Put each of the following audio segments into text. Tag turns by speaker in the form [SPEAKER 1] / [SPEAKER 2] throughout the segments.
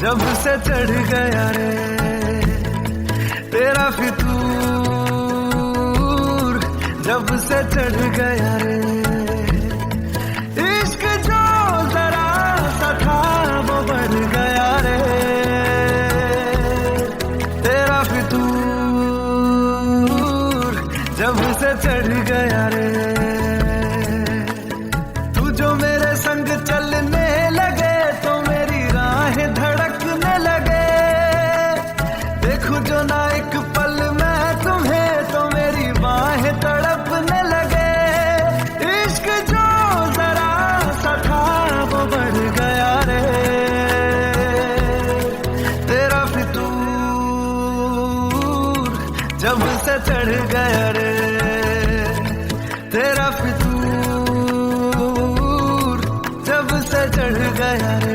[SPEAKER 1] जब से चढ़ गया रे तेरा फितूर, जब से चढ़ गया रे इश्क जो जरा सा था वो बढ़ गया रे तेरा फितूर, जब से चढ़ गया रे। तू जो मेरे संग चलने लगे तो मेरी राहें धड़कने लगे, देखूं जो ना एक पल मैं तुम्हें तो मेरी बाहें तड़पने लगे। इश्क जो जरा सा था वो बढ़ गया रे तेरा फितूर, जब से चढ़ गया रे तेरा फितूर, जब से चढ़ गया रे।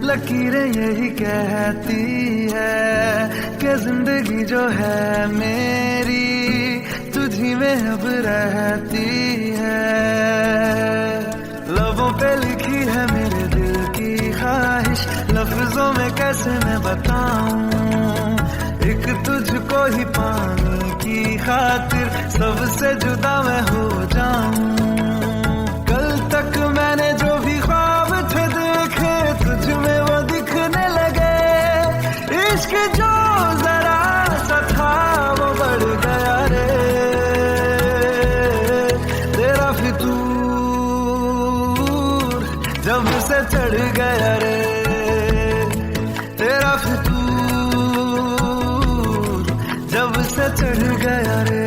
[SPEAKER 1] लकीरें यही कहती है कि जिंदगी जो है मेरी तुझी में अब रहती है। लबों पे लिखी है मेरे दिल की ख्वाहिश, लफ्जों में कैसे मैं बताऊं, एक तुझको ही पाने की खातिर सबसे जुदा मैं हो जाऊं। कल तक मैंने जो भी ख्वाब थे देखे तुझ में वो दिखने लगे। इश्क जो जरा सा था वो बढ़ गया रे तेरा फितूर, जब से चढ़ गया रे तेरा फितूर, जब से चढ़ गया रे।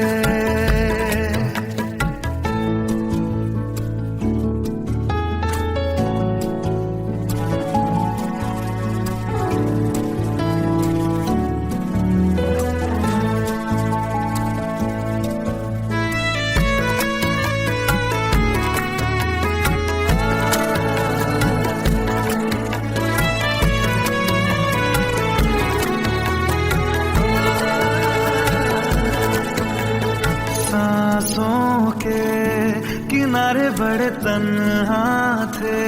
[SPEAKER 1] सांसों के किनारे बड़े तन्हा थे,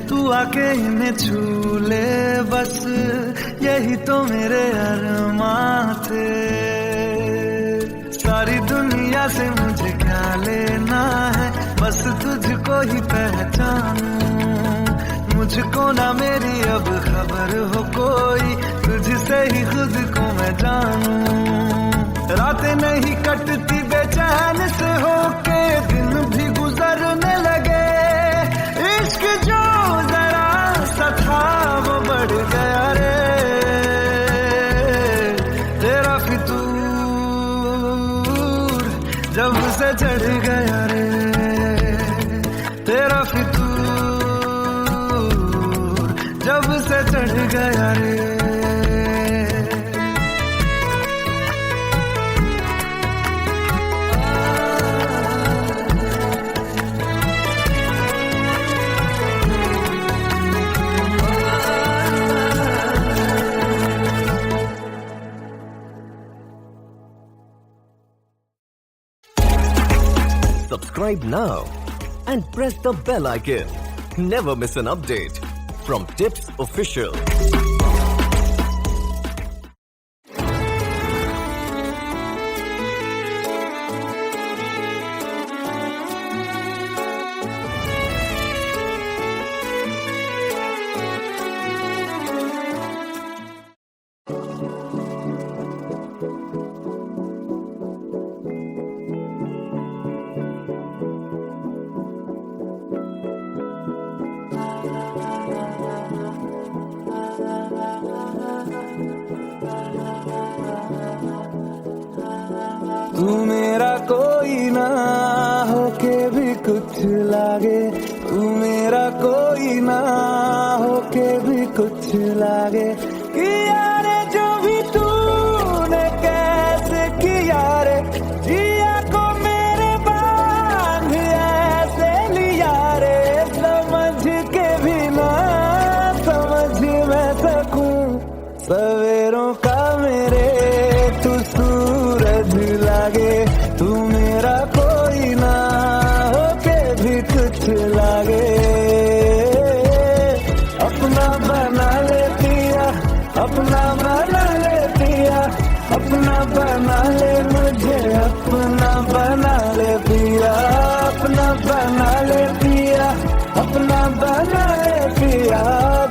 [SPEAKER 1] तू आके इन्हें छू ले बस यही तो मेरे अरमां थे। सारी दुनिया से मुझे क्या लेना है, बस तुझको ही पहचानूं। मुझको ना मेरी अब खबर हो कोई, तुझसे ही खुद को मैं जानूं। रातें नहीं कटती बेचैन से होके, दिन भी गुजरने लगे। इश्क जो जरा सा था वो बढ़ गया रे तेरा फितूर, जब से चढ़ गया रे तेरा फितूर, जब से चढ़ गया रे।
[SPEAKER 2] Subscribe now and press the bell icon. Never miss an update from Tips Official.
[SPEAKER 1] लागे, तू मेरा कोई ना होके भी कुछ लागे। कि यारे जो भी तूने कैसे किया रे, जिया को मेरे बांध ऐसे लिया रे, समझ के भी ना समझ मैं सकूं सवेरों का मेरे तू सूरज लागे, तू मेरा कोई ना होके भी कुछ लागे। अपना बना ले पिया, अपना बना ले पिया, अपना बना ले मुझे, अपना बना ले पिया, अपना बना ले पिया, अपना बना ले पिया।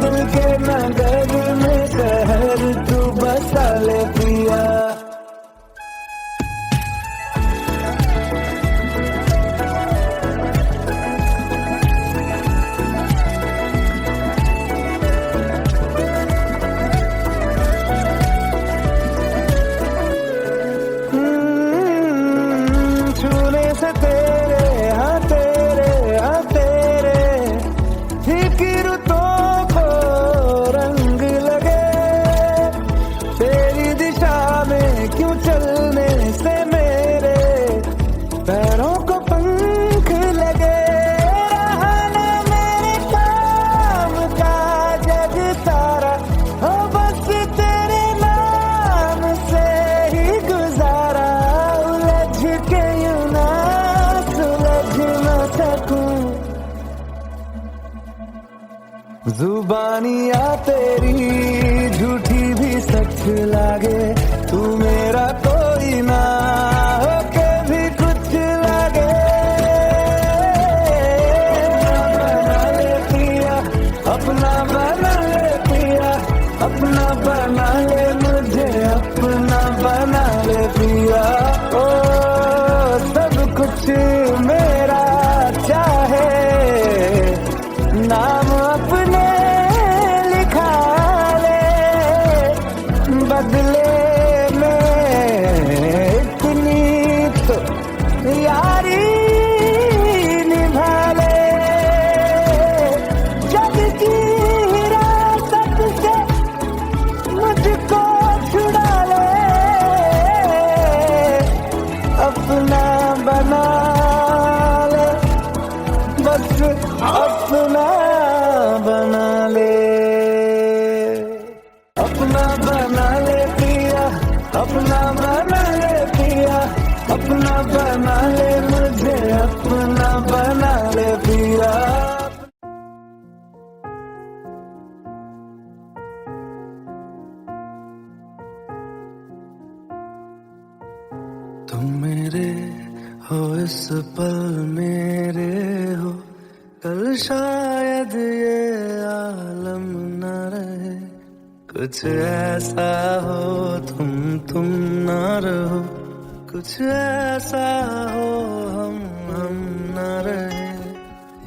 [SPEAKER 1] दिल के नगर में शहर तू बसा ले पिया। पैरों को पंख लगे, रहना मेरे काम का जग सारा, हो बस तेरे नाम से ही गुजारा। उलझ के यूं ना सुलझ न सकूं, जुबानियाँ तेरी झूठी भी सच लागे, तू मेरा कोई ना होके भी कुछ लागे। अपना बना ले पिया, अपना बना ले मुझे, अपना बना ले पिया। ओ सब कुछ मेरा चाहे, नाम अपने लिखा ले, बदले यारी निभा ले। जग की हिरासत से मुझको छुड़ा ले, अपना बना ले, बस अपना बना ले। अपना बना ले पिया, अपना बना ले पिया, अपना बना ले मुझे, अपना बना ले पिया। तुम मेरे हो इस पल मेरे हो, कल शायद ये आलम न रहे। कुछ ऐसा हो तुम ना रहो, कुछ ऐसा हो हम न रहे।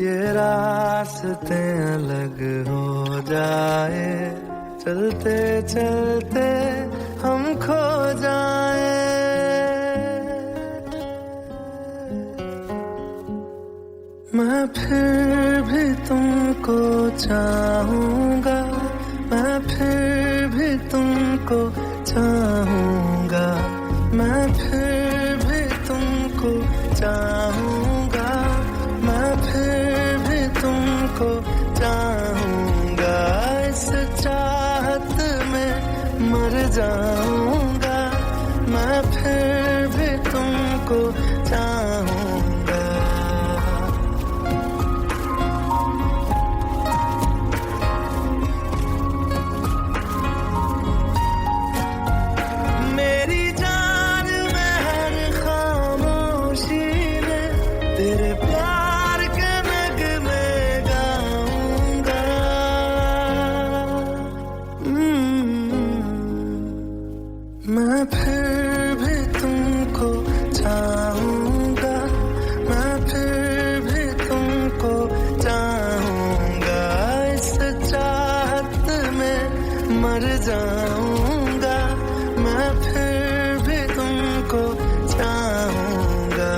[SPEAKER 1] ये रास्ते अलग हो जाए, चलते चलते हम खो जाए। मैं फिर भी तुमको चाहूंगा, मैं फिर भी तुमको चाहूंगा, मैं फिर भी तुमको चाहूंगा, मैं फिर भी तुमको चाहूंगा। इस चाहत में मर जाऊंगा, मैं फिर भी तुमको चाहूंगा। तेरे प्यार के नगमे गाऊंगा, मैं फिर भी तुमको चाहूंगा, मैं फिर भी तुमको चाहूंगा। इस चाहत में मर जाऊंगा, मैं फिर भी तुमको चाहूंगा।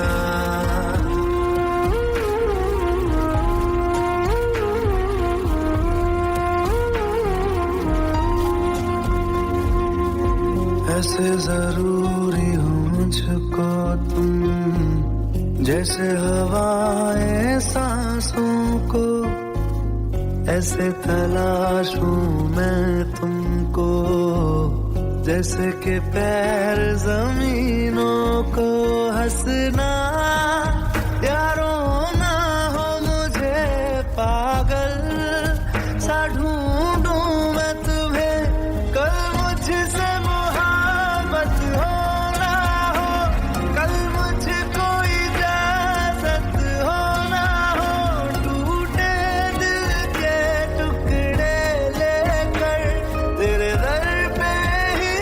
[SPEAKER 1] ऐसे जरूरी हो मुझको तुम, जैसे हवाएं सांसों को, ऐसे तलाशूं मैं तुमको, जैसे कि पैर जमीनों को। हंसना या रोना हो मुझे पागल सा ढूंढूं मैं तुम्हें, कल मुझसे मोहब्बत हो ना हो, कल मुझको इजाजत हो ना हो, टूटे दिल के टुकड़े लेकर तेरे दर पे ही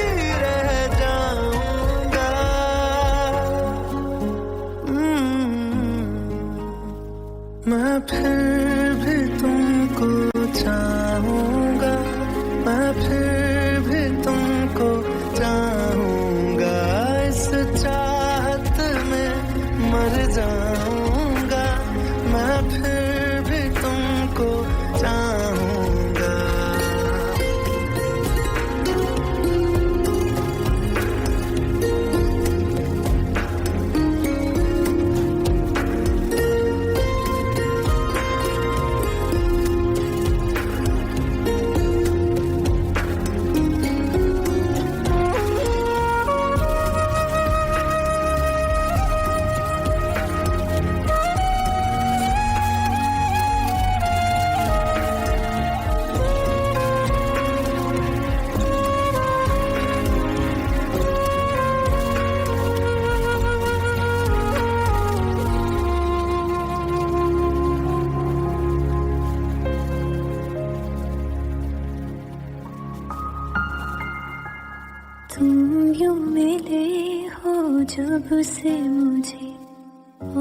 [SPEAKER 1] रह जाऊंगा। मैं फिर भी तुमको चाहूंगा, मैं फिर भी तुमको चाहूंगा, इस चाहत में मर जाऊंगा, मैं फिर भी तुमको चाहूंगा।
[SPEAKER 3] तुम यूं मिले हो जब से मुझे,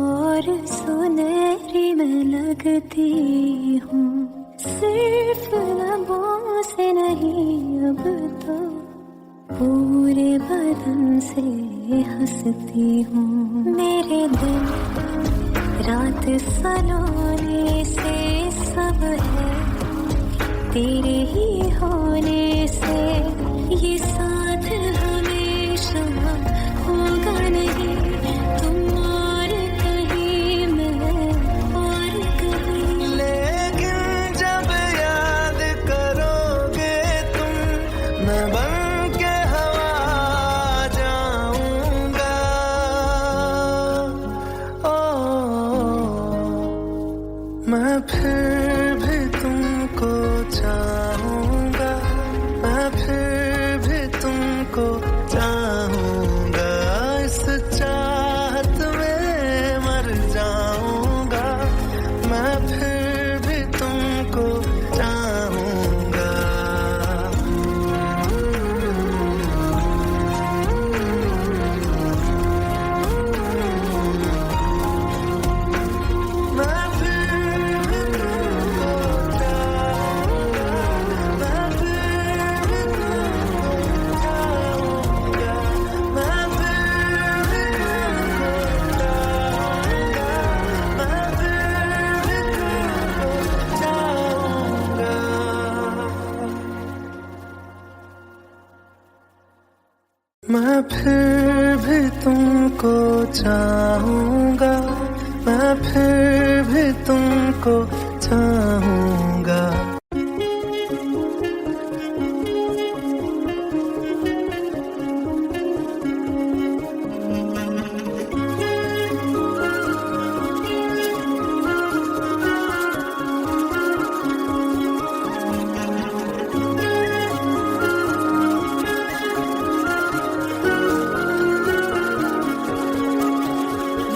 [SPEAKER 3] और सुनहरी मैं लगती हूँ, सिर्फ लबों से नहीं अब तो पूरे बदन से हंसती हूँ। मेरे दिन रात सलोने से सब है तेरे ही होने से, ये साथ हमेशा होगा नहीं, तुम और कहीं मैं और कहीं।
[SPEAKER 1] लेकिन जब याद करोगे तुम, मैं बन के हवा जाऊंगा। मैं फिर भी तुमको चाहूंगा, मैं फिर भी तुमको चाहूंगा, इस चाहत में मर जाऊंगा, मैं फिर भी तुमको चाहूंगा। मैं फिर भी तुमको चाहूंगा, मैं फिर भी तुमको चाहूंगा, मैं फिर भी तुमको चाहूंगा, मैं फिर भी तुमको चाहूंगा। मैं फिर भी तुमको चाहूंगा, मैं फिर भी तुमको चाहूंगा।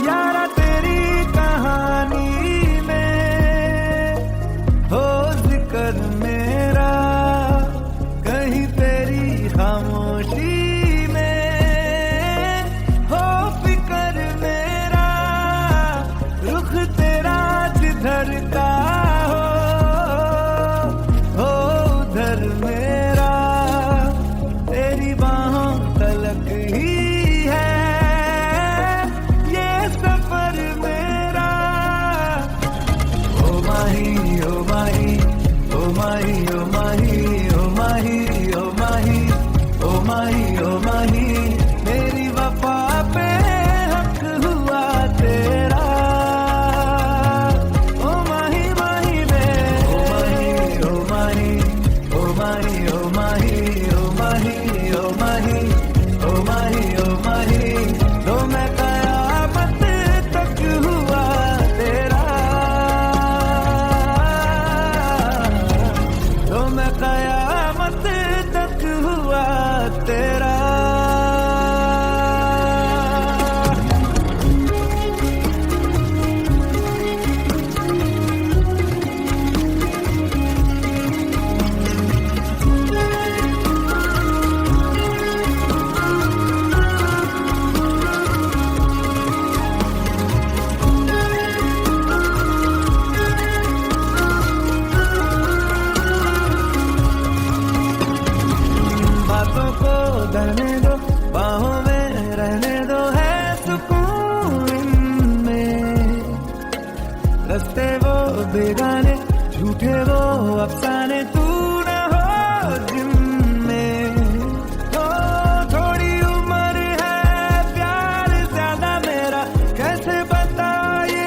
[SPEAKER 1] यारा तेरी कहानी में हो जिक्र मेरा, कहीं तेरी खामोशी में हो फिक्र मेरा, रुख तेरा जिधर का हो उधर मेरा, तेरी बाहों तलक ही है ये सफर मेरा। ओ माही ओ माही ओ माही ओ माही ओ माही ओ माही ओ माही ओ माही सारे गाने झूठे वो अफसाने, तू न हो जिनमें। ओ थोड़ी उम्र है प्यार ज्यादा मेरा, कैसे बता ये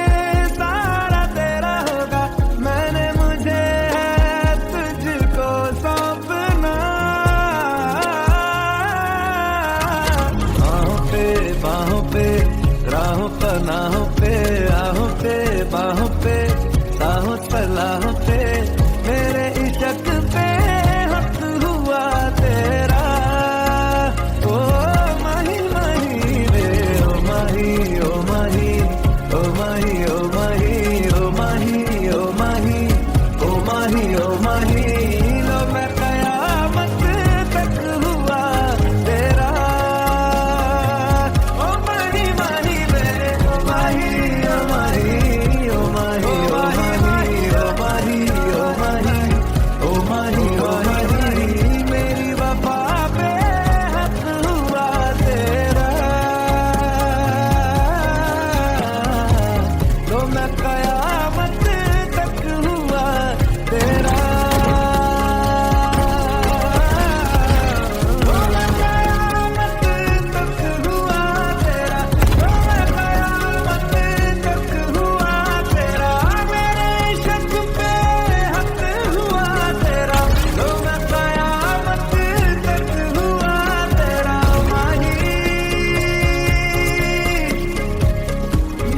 [SPEAKER 1] सारा तेरा होगा। मैंने मुझे है तुझको सौंपना, बाहों पे राहों पनाहों पे, आहों पे बाहों पे साहों सलाहों पे, मेरे इश्क पे हक हुआ तेरा। ओ माही माही रे ओ माही ओ माही ओ माही ओ माही ओ माही ओ माही ओ माही ओ माही, लो मैं कयामत तक हुआ तेरा। ओ माही माही रे ओ माही ओ माही ओ माही ओ माही ओ माही ओ माही ओ माही ओ माही, मेरी वफा पे हक हुआ तेरा। तो मैं कयामत तक हुआ तेरा। तो मैं कयामत तक हुआ तेरा। तो मैं कयामत तक हुआ तेरा। मेरे इश्क पे हक हुआ तेरा। तो मैं कयामत तक हुआ तेरा। माही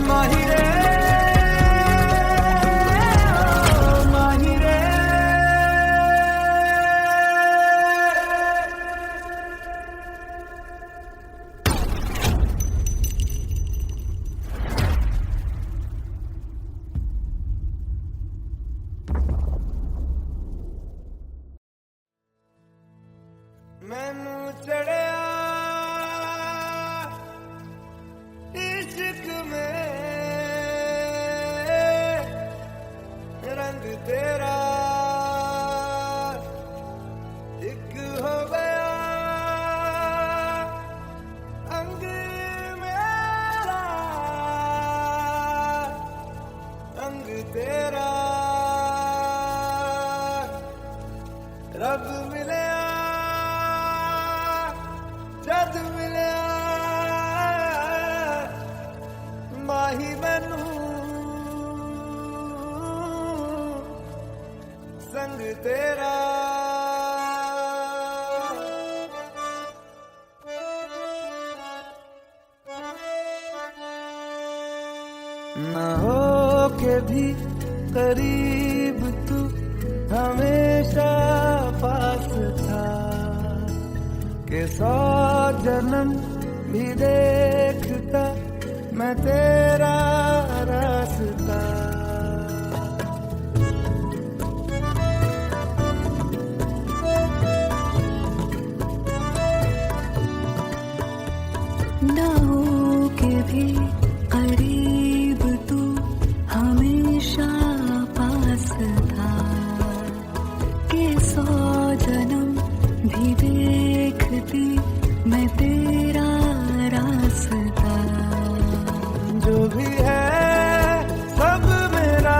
[SPEAKER 1] माही रे ओ माही रे। मैनू चढ़िया इश्क में रंग तेरा एक हो गया, अंग मेरा अंग तेरा। रब मिलया जद मिलया, माही मैनू संग तेरा। ना हो के भी करीब तू हमेशा पास था, के 100 जन्म भी देखता मैं तेरा रास्ता।
[SPEAKER 3] ना हो के भी करीब तू हमेशा पास था, के 100 जन्म भी देखती मैं तेरा रास्ता।
[SPEAKER 1] जो भी है सब मेरा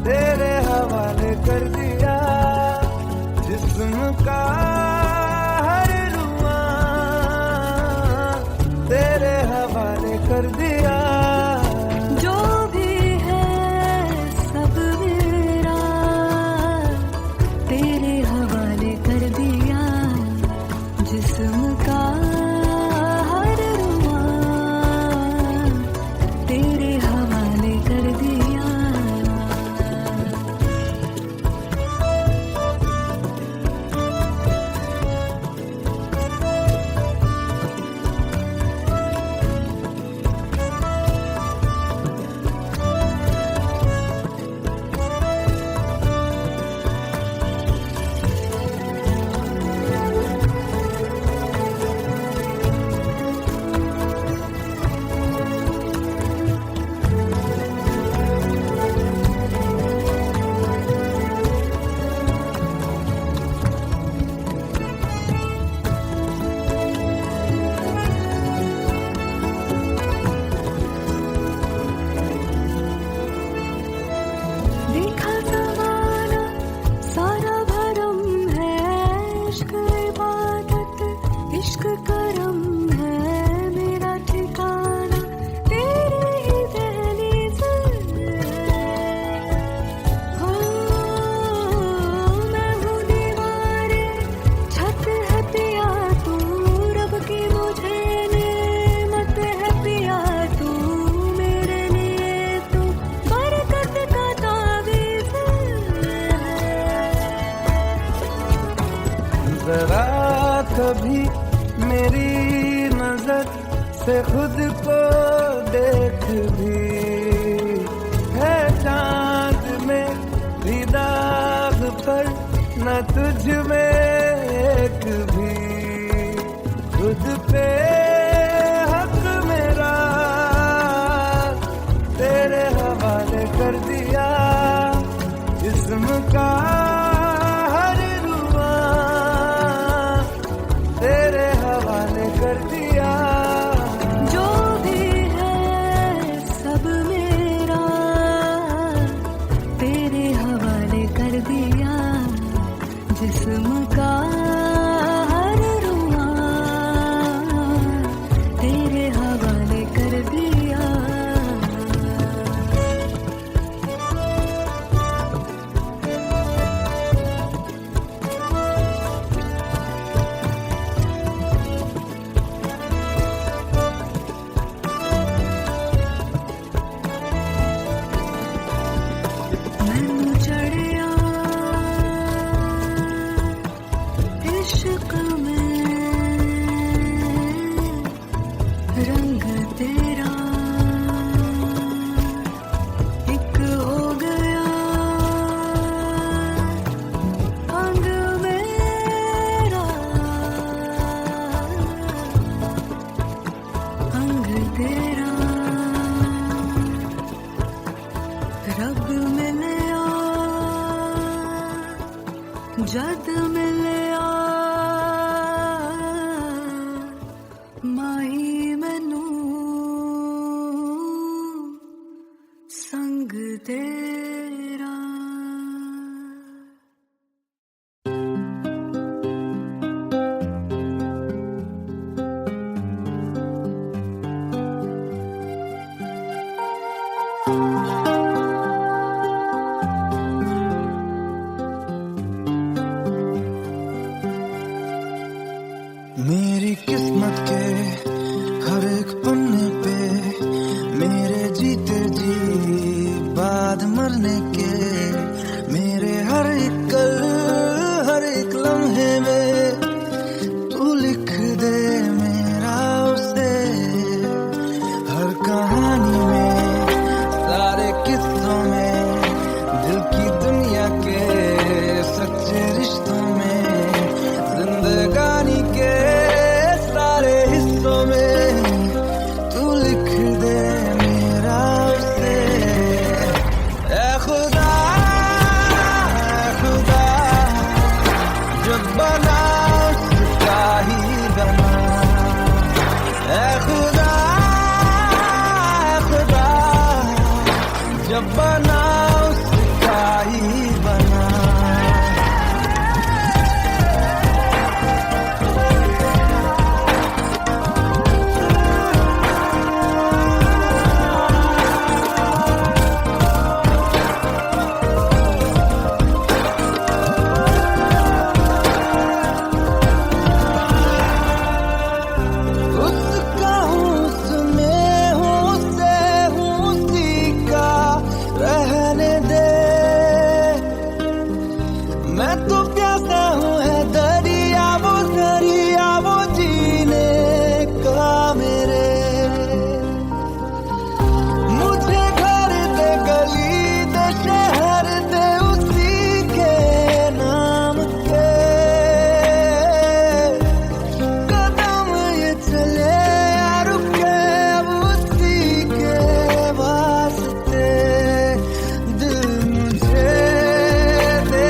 [SPEAKER 1] तेरे हवाले कर दिया, जिस्म का हर रुआ तेरे हवाले कर दिया।
[SPEAKER 3] जो भी है सब मेरा तेरे हवाले कर दिया, जिस्म का हर रुआ तेरे हवाले कर दिया।
[SPEAKER 1] जरा कभी मेरी नजर से खुद को देख भी, है चांद में भी दाग पर न तुझ में एक भी, खुद पे हक मेरा तेरे हवाले कर दिया, जिस्म का हर रुआ तेरे हवाले कर दिया।
[SPEAKER 3] जो भी है सब मेरा तेरे हवाले कर दिया, जिस्म का हर रुआ तेरे हवाले कर दिया। मैनू चढ़िया इश्क में रंग तेरा एक हो गया, अंग मेरा अंग तेरा, रब मिलया जद मिलया, माही मैनू संग तेरा।
[SPEAKER 1] मेरी किस्मत के हर एक पन्ने पे मेरे जीते जी बाद मरने के, मेरे हर एक कल हर एक लम्हे में तू लिख दे मेरा उसे, हर कहानी में सारे किस्सों में दिल की दुनिया के सच्चे रिश्तों में, जिंदगानी के सारे हिस्सों में तू लिख दे मेरा उसे। ऐ खुदा जब बना उसका ही बना, ऐ खुदा जब बना उसका ही बना। उसका हूँ उसमें हूँ उससे हूँ उसी का रहने दे, मैं तो प्यासा हूँ है दरिया वो जीने का मेरे, मुझे घर दे गली दे शहर दे उसी के नाम के, कदम ये चले या रुके अब उसी के वास्ते, दिल मुझे दे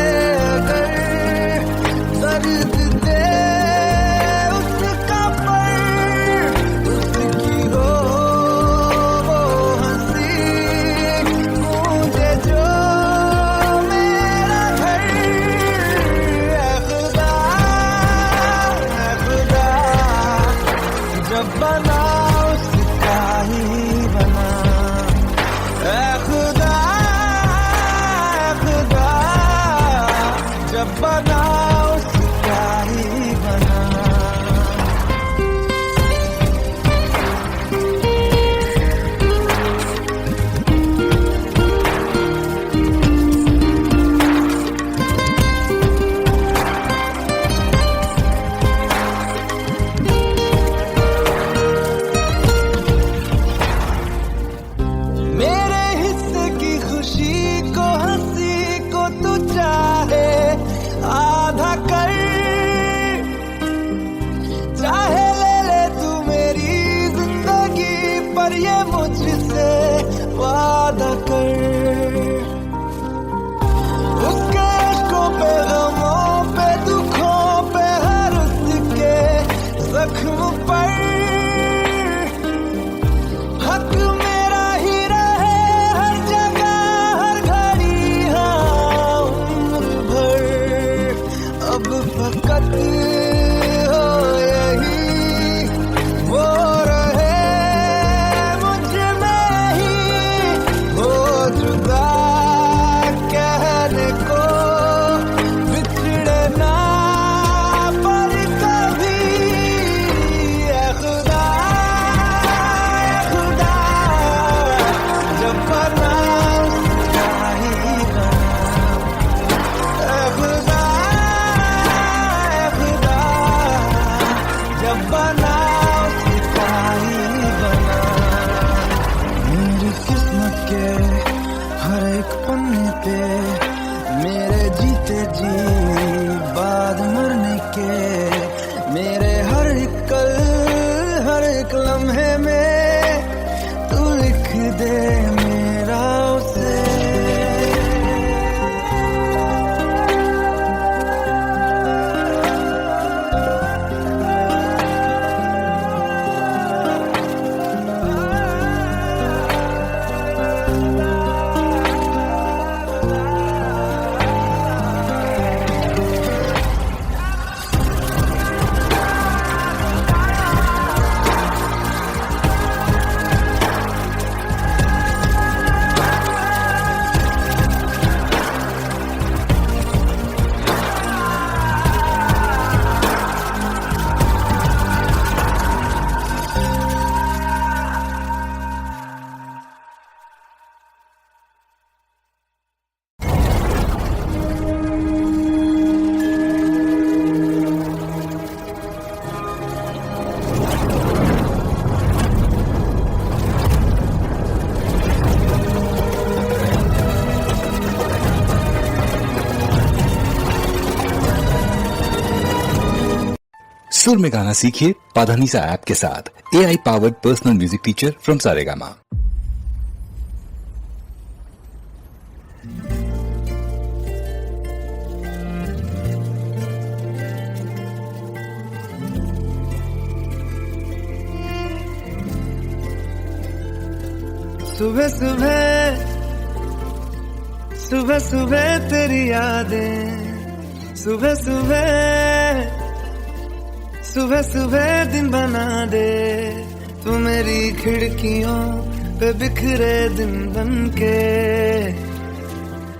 [SPEAKER 1] अगर सी बाद मरने के, मेरे हर एक कल हर एक लम्हे में तू लिख दे मेरा उसे।
[SPEAKER 4] सुर में गाना सीखिए पाधानीसा ऐप के साथ। AI powered personal music teacher from Saregama.
[SPEAKER 1] सुबह सुबह सुबह सुबह तेरी यादें, सुबह सुबह सुबह सुबह दिन बना दे तू मेरी खिड़कियों पे बिखरे दिन बनके।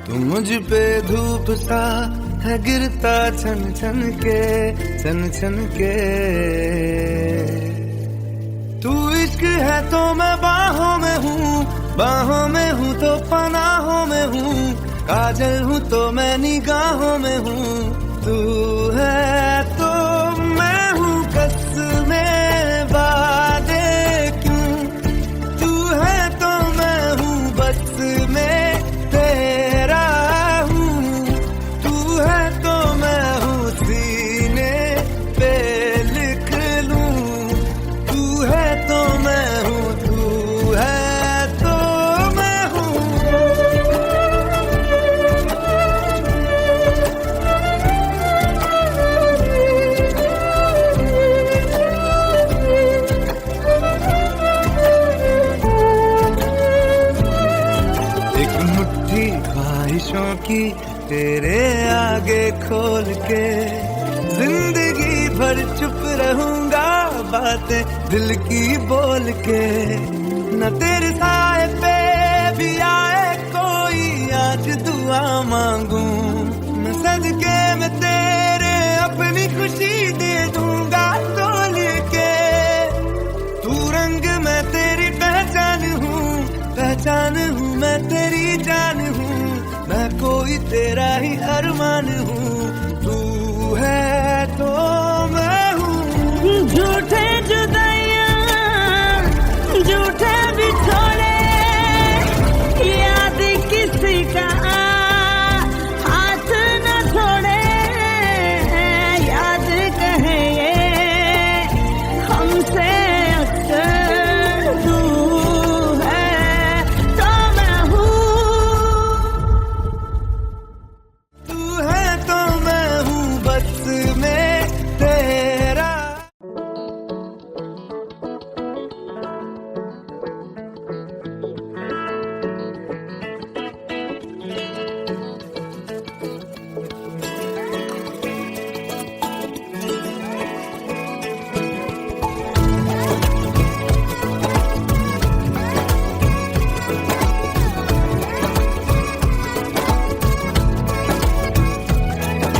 [SPEAKER 1] तू मुझ पे धूप सा है गिरता छन छन के, छन छन के। तू इश्क है तो मैं बाहों में हूँ, बाहों में हूँ तो पनाहों में हूँ, काजल हूँ तो मैं निगाहों में हूँ। तू है तो मैं हूँ कसमें वादे क्यों, तू है तो मैं हूँ बस में तेरा हूँ। तू है तो मैं हूँ सीने पे लिख लूँ, तू है तो मैं हूँ, तू है तो मैं हूँ। एक मुट्ठी ख्वाहिशों की तेरे आगे खोल के, जिंदगी भर चुप रहूंगा बातें दिल की बोल के। न तेरे साए पे भी आए कोई आज दुआ मांगू, मैं सदके में तेरे अपनी खुशी दे दूंगा तोल के। तू रंग मैं तेरी पहचान हूँ, पहचान हूँ मैं तेरी जान हूँ, मैं कोई तेरा ही अरमान हूँ। तू है तो मैं हूँ।
[SPEAKER 3] झूठे जुदाइयां झूठे बिछोड़े, याद किसी का हाथ न छोड़े, याद कहे ये हमसे अक्सर। तू है तो मैं हूँ,
[SPEAKER 1] तू है तो मैं हूँ बस में तेरा।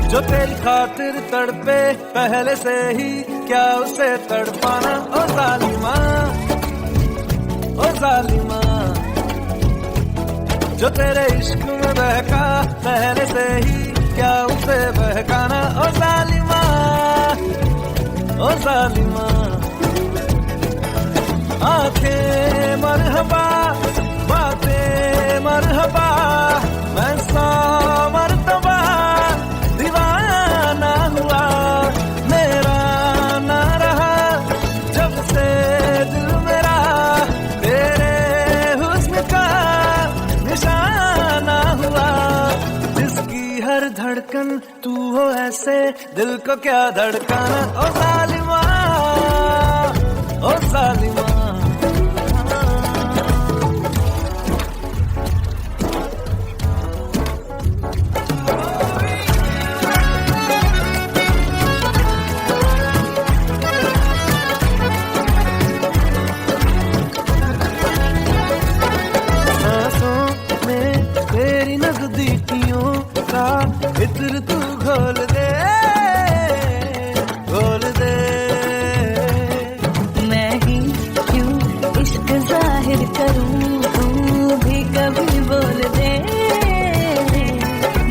[SPEAKER 1] जो तेरी खातिर तड़पे पहले से ही, क्या उसे तड़पाना ओ जालिमा, ओ जालिमा। जो तेरे इश्क में बहका पहले से ही, क्या उसे बहकाना ओ जालिमा, ओ जालिमा। आंखें मरहबा बातें मरहबा, मैं 100 मरतबा धड़कन तू हो ऐसे दिल को क्या धड़काना। ओ जालिमा, ओ जालिमा। तेरी नजदीकियों का इत्र तू घोल दे, घोल दे।
[SPEAKER 3] मैं ही क्यों इश्क जाहिर करूं, तू भी कभी बोल दे,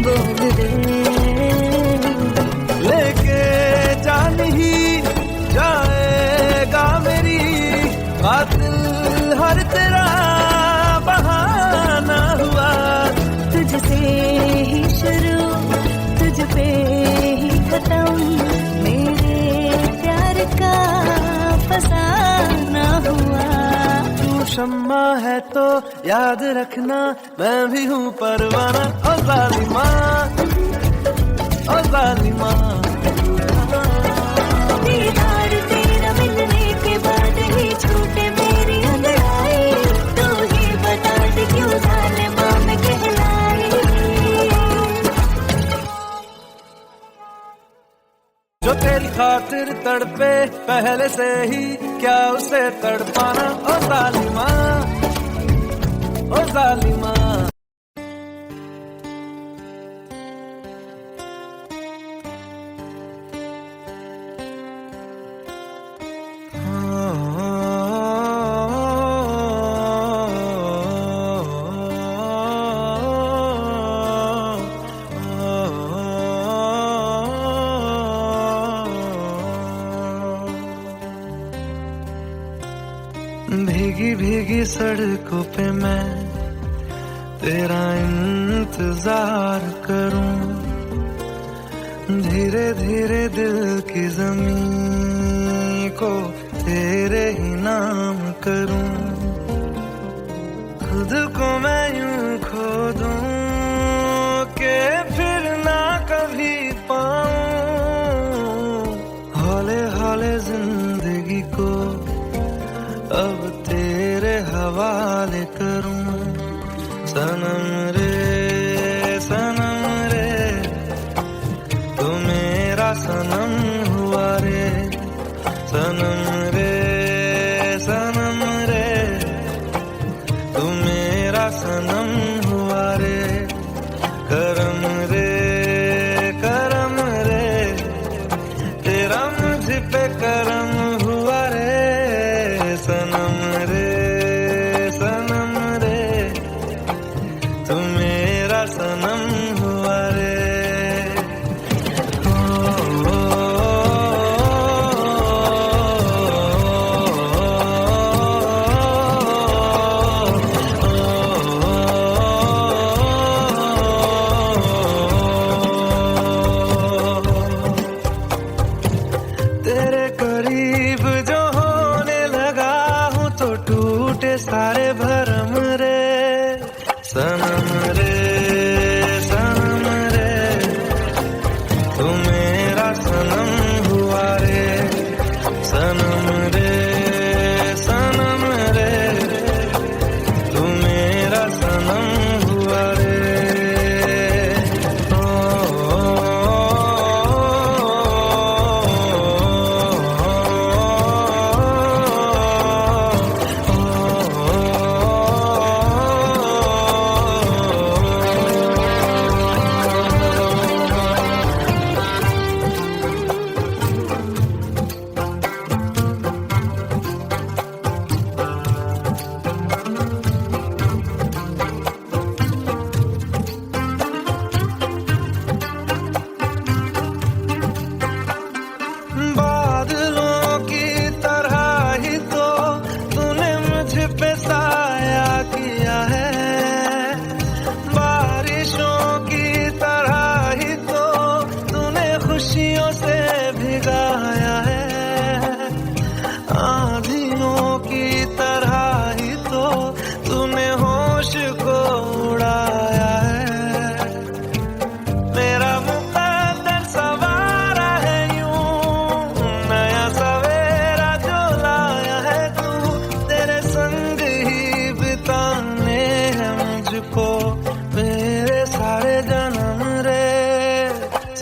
[SPEAKER 3] बोल दे।
[SPEAKER 1] लेके जान ही जाएगा मेरी कातिल हर तेरा बहाना हुआ।
[SPEAKER 3] तुझसे ही शुरू, तुझ पे ही खत्म, मेरे प्यार का फसाना हुआ।
[SPEAKER 1] तू शम्मा है तो याद रखना मैं भी हूँ परवाना। ओ जालिमा, ओ जालिमा।
[SPEAKER 3] दीदार तेरा मिलने के बाद ही छूटे मेरी अंगड़ाई, तू ही बता दे क्यों जालिमा मैं कहलाई।
[SPEAKER 1] जो तेरी खातिर तड़पे पहले से ही क्या उसे तड़पाना। ओ जालिमा, ओ जालिमा। भीगी भीगी सड़कों पे मैं तेरा इंतजार करूं, धीरे धीरे दिल की ज़मीं को तेरे ही नाम करूं। खुद को मैं यूं खो दूं कि फिर ना कभी पाऊं। हौले हौले जिंदगी को अब तेरे हवाले करूं। सनम रे तू मेरा सनम हुआ रे। सनम रे तू मेरा सनम हुआ रे। करम रे तेरा मुझ पे करम हुआ रे। सनम रे तू मेरा सनम हुआ रे। ओ, ओ,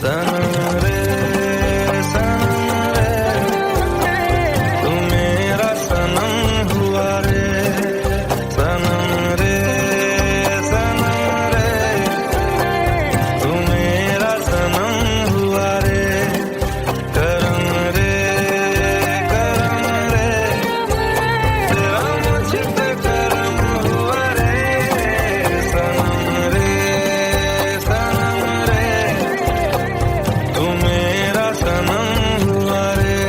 [SPEAKER 1] सनम रे तू मेरा सनम हुआ रे, सनम रे तू मेरा सनम हुआ रे, करम रे तेरा मुझ पे करम हुआ रे, सनम रे तू मेरा सनम हुआ रे।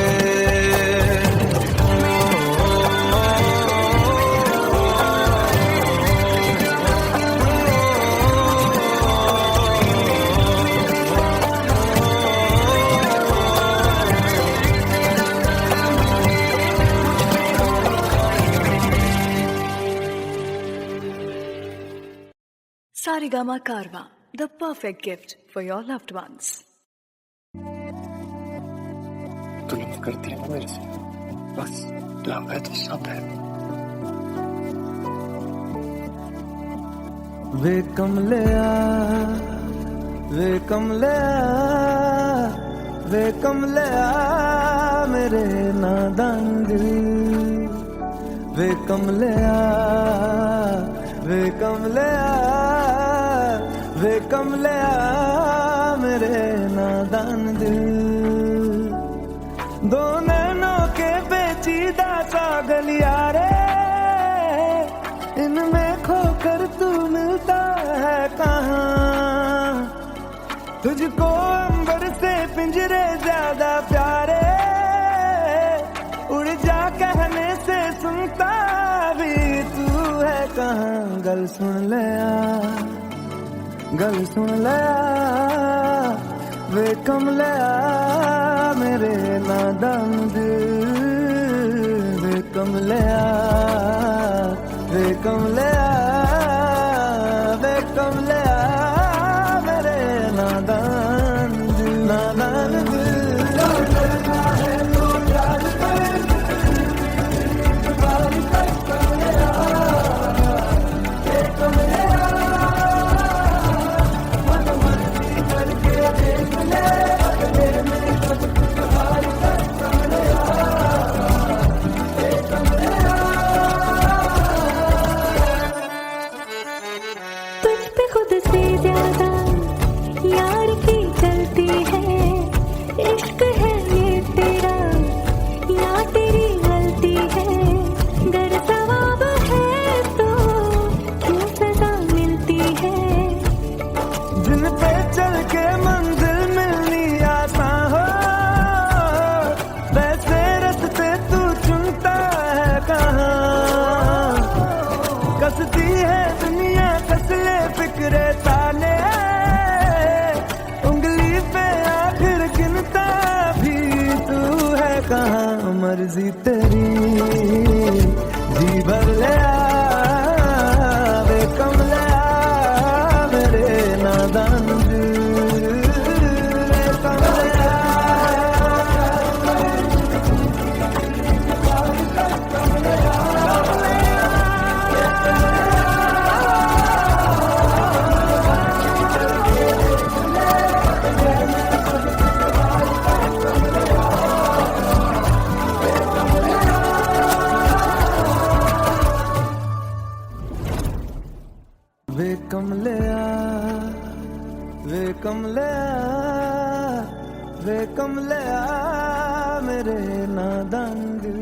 [SPEAKER 5] Saregama Karwa, the perfect gift for your loved ones.
[SPEAKER 6] तू लव करती है ना मेरे से, बस लव है तो सब है।
[SPEAKER 1] वे कमलिया मेरे नादान दिल, वे कमलिया मेरे नादान दिल, दो नैनों के पेचीदा सा गलियारे, इनमें खोकर तू मिलता है कहाँ, तुझको अंबर से पिंजरे ज्यादा प्यारे, उड़ जा कहने से सुनता भी तू है कहाँ, गल सुन ले वे कमलिया मेरे नादान दिल, वे कमलिया मेरे नादान दिल, नादान दिल।
[SPEAKER 3] तुझ पे खुद से ज्यादा यार की चलती है, इश्क है ये तेरा या तेरी गलती है, गर सवाब है तो क्यों सजा मिलती है,
[SPEAKER 1] जिन पे चल के मंजिल मिलनी आसान हो, वैसे रास्ते तू चुनता है कहाँ, कसती है दुनिया कसले फिक्रे ताले, उंगली पे आखिर गिनता भी तू है कहाँ, मर्जी तेरी जी भर ले वे कमलिया मेरे नादान दिल, वे कमलिया। वे कमलिया मेरे नादान दिल।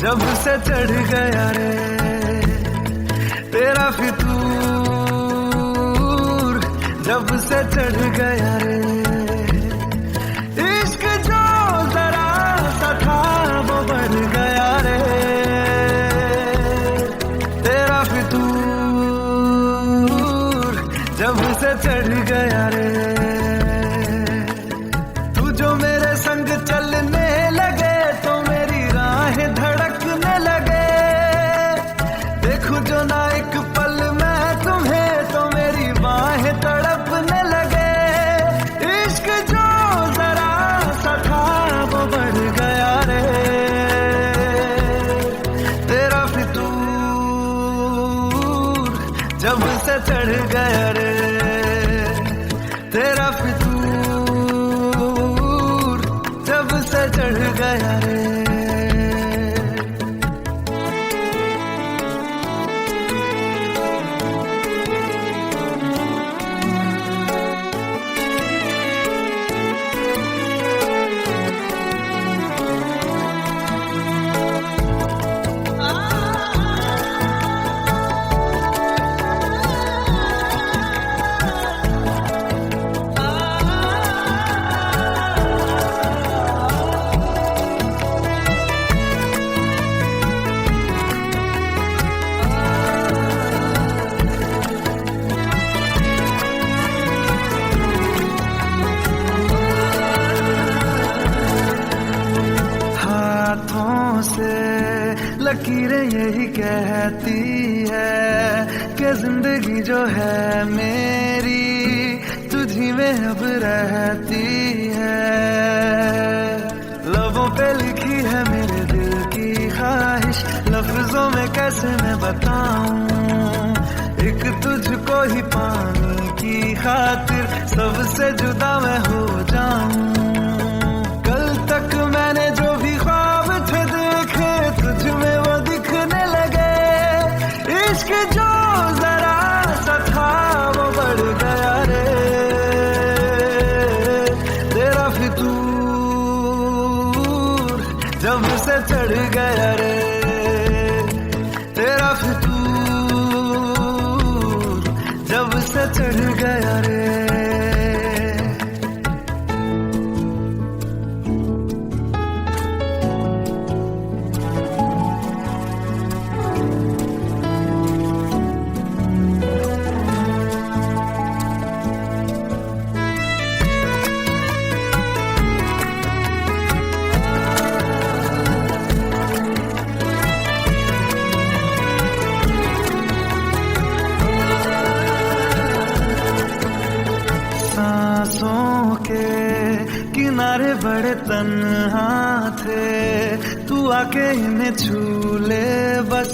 [SPEAKER 1] जब से चढ़ गया रे तेरा फितूर, जब से चढ़ गया रे तेरा फितूर जब से चढ़ गया रे। हाथों से लकीरें यही कहती है कि जिंदगी जो है मेरी तुझी में अब रहती है। लबों पे लिखी है मेरे दिल की ख्वाहिश, लफ्जों में कैसे मैं बताऊं। एक तुझको ही पाने की खातिर सबसे जुदा मैं हो जाऊं। कल तक मैंने जो भी ख्वाब थे देखे तुझ में वो दिखने लगे। इश्क जो जरा सा था वो बढ़ गया रे। तेरा फितूर जब से चढ़ गया रे। तेरा फितूर जब से चढ़ गया रे। सांसों के किनारे बड़े तन्हा थे, तू आके इन्हें छू ले बस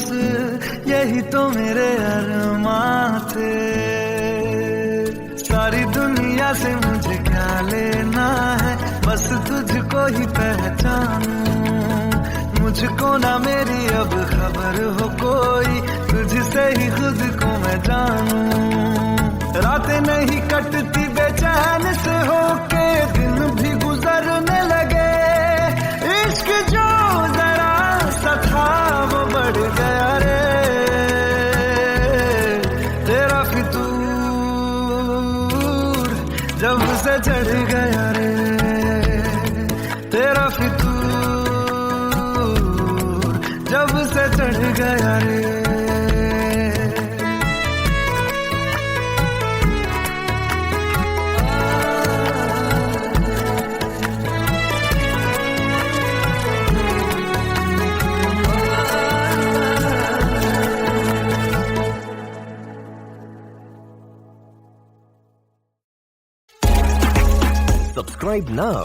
[SPEAKER 1] यही तो मेरे अरमां थे। सारी दुनिया से मुझे क्या लेना है, बस तुझको ही पहचानूं। मुझको ना मेरी अब खबर हो कोई, तुझसे ही खुद को मैं जानूं। रातें नहीं कटती बेचैन से होके, दिन भी गुजरने लगे। इश्क जो जरा सा था वो बढ़ गया रे। तेरा फितूर जब से चढ़ गया रे। तेरा फितूर जब से चढ़ गया रे।
[SPEAKER 2] Subscribe now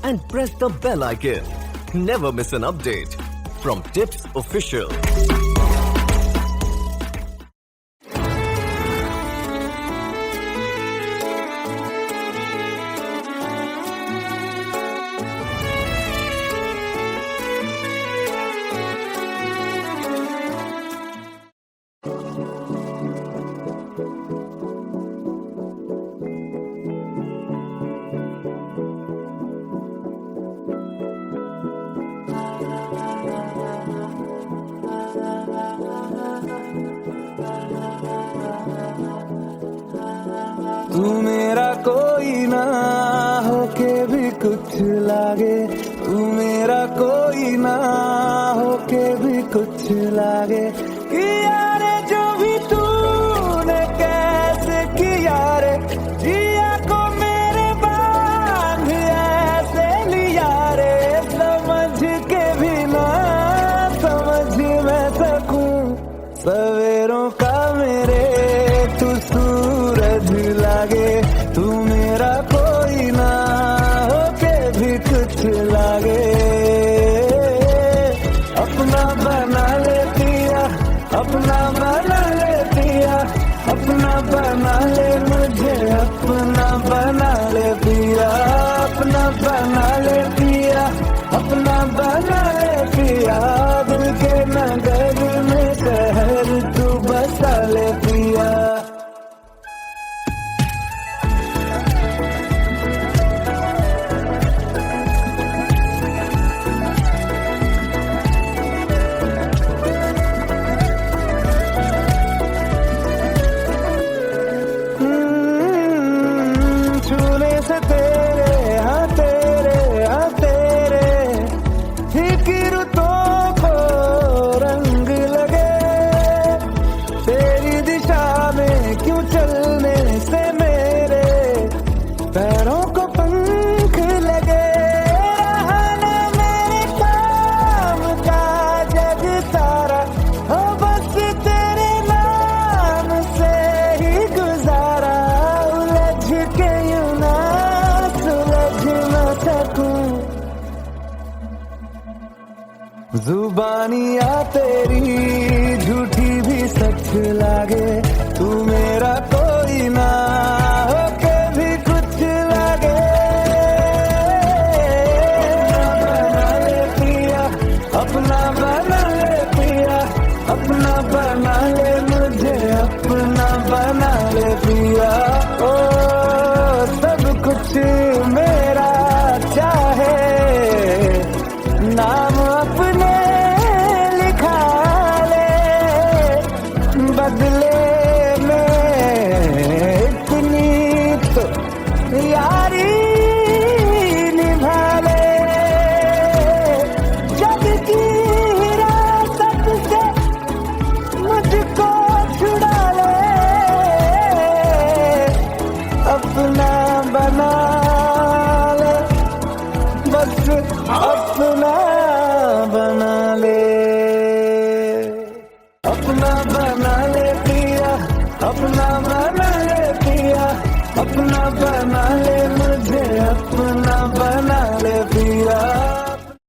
[SPEAKER 2] and press the bell icon. Never miss an update from Tips Official.
[SPEAKER 1] तेरे हाँ तेरे हाँ तेरे ठीक रुतों को रंग लगे, तेरी दिशा में क्यों चलने से मेरे पैरों को पंख लगे। रहना मेरे काम का जग सारा हो बस तेरे नाम से ही गुजारा, उलझ के यूं ना सुलझ न सकूं। जुबानियाँ तेरी झूठी भी सच लागे, तू मेरा कोई ना होके भी कुछ लागे। अपना बना ले पिया, अपना बना ले मुझे, अपना बना ले पिया। ओ सब कुछ मेरा चाहे, नाम अपने लिखा ले, बदले में इतनी तो यारी निभा ले। जग की हिरासत से मुझको छुड़ा ले, अपना बना ले, बस अपना बना ले। अपना बना ले पिया, अपना बना ले पिया, अपना